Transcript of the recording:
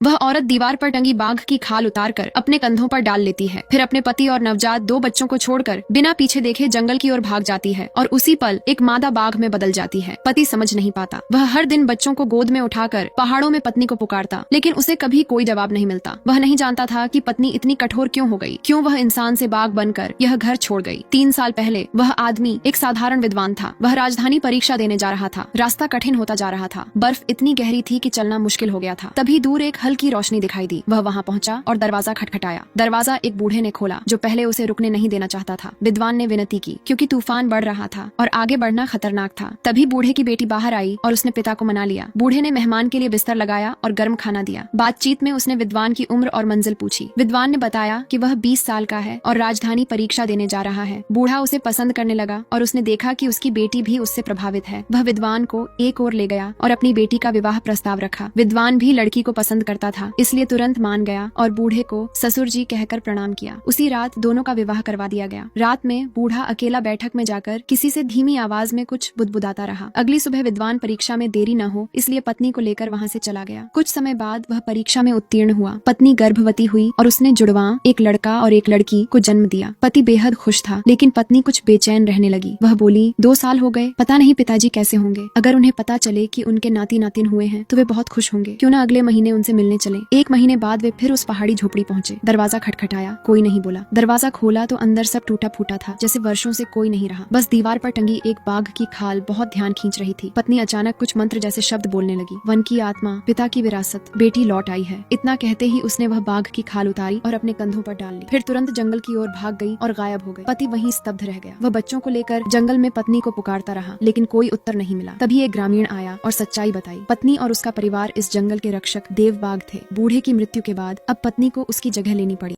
वह औरत दीवार पर टंगी बाघ की खाल उतारकर अपने कंधों पर डाल लेती है, फिर अपने पति और नवजात 2 बच्चों को छोड़कर बिना पीछे देखे जंगल की ओर भाग जाती है और उसी पल एक मादा बाघ में बदल जाती है। पति समझ नहीं पाता। वह हर दिन बच्चों को गोद में उठाकर पहाड़ों में पत्नी को पुकारता, लेकिन उसे कभी कोई जवाब नहीं मिलता। वह नहीं जानता था कि पत्नी इतनी कठोर क्यों हो गई, क्यों वह इंसान से बाघ बनकर यह घर छोड़ गई। 3 साल पहले वह आदमी एक साधारण विद्वान था। वह राजधानी परीक्षा देने जा रहा था। रास्ता कठिन होता जा रहा था। बर्फ इतनी गहरी थी कि चलना मुश्किल हो गया था। तभी दूर एक हल्की रोशनी दिखाई दी। वह वहां पहुंचा और दरवाजा खटखटाया। दरवाजा एक बूढ़े ने खोला जो पहले उसे रुकने नहीं देना चाहता था। विद्वान ने विनती की क्योंकि तूफान बढ़ रहा था और आगे बढ़ना खतरनाक था। तभी बूढ़े की बेटी बाहर आई और उसने पिता को मना लिया। बूढ़े ने मेहमान के लिए बिस्तर लगाया और गर्म खाना दिया। बातचीत में उसने विद्वान की उम्र और मंजिल पूछी। विद्वान ने बताया कि वह 20 साल का है और राजधानी परीक्षा देने जा रहा है। बूढ़ा उसे पसंद करने लगा और उसने देखा कि उसकी बेटी भी उससे प्रभावित है। वह विद्वान को एक ओर ले गया और अपनी बेटी का विवाह प्रस्ताव रखा। विद्वान भी लड़की को पसंद करता था, इसलिए तुरंत मान गया और बूढ़े को ससुर जी कहकर प्रणाम किया। उसी रात दोनों का विवाह करवा दिया गया। रात में बूढ़ा अकेला बैठक में जाकर किसी से धीमी आवाज में कुछ बुदबुदाता रहा। अगली सुबह विद्वान परीक्षा में देरी न हो इसलिए पत्नी को लेकर वहां से चला गया। कुछ समय बाद वह परीक्षा में उत्तीर्ण हुआ। पत्नी गर्भवती हुई और उसने जुड़वा एक लड़का और एक लड़की को जन्म दिया। पति बेहद खुश था, लेकिन पत्नी कुछ बेचैन रहने लगी। वह बोली, 2 साल हो गए, पता नहीं पिताजी कैसे होंगे। अगर उन्हें पता चले कि उनके नाती नातिन हुए हैं तो वे बहुत खुश होंगे। क्यों न अगले महीने उनसे मिलने चले। 1 महीने बाद वे फिर उस पहाड़ी झोपड़ी पहुंचे। दरवाजा खटखटाया, कोई नहीं बोला। दरवाजा खोला तो अंदर सब टूटा फूटा था, जैसे वर्षों से कोई नहीं रहा। बस दीवार पर टंगी एक बाघ की खाल बहुत ध्यान खींच रही थी। पत्नी अचानक कुछ मंत्र जैसे शब्द बोलने लगी। वन की आत्मा, पिता की विरासत, बेटी लौट आई है। इतना कहते ही उसने वह बाघ की खाल उतारी और अपने कंधों पर डाल ली। फिर तुरंत जंगल की ओर भाग गई और गायब हो गई। पति वहीं स्तब्ध रह गया। वह बच्चों को लेकर जंगल में पत्नी को पुकारता रहा, लेकिन कोई उत्तर नहीं मिला। तभी एक ग्रामीण आया और सच्चाई बताई। पत्नी और उसका परिवार इस जंगल के रक्षक देव बाघ थे। बूढ़े की मृत्यु के बाद अब पत्नी को उसकी जगह लेनी पड़ी।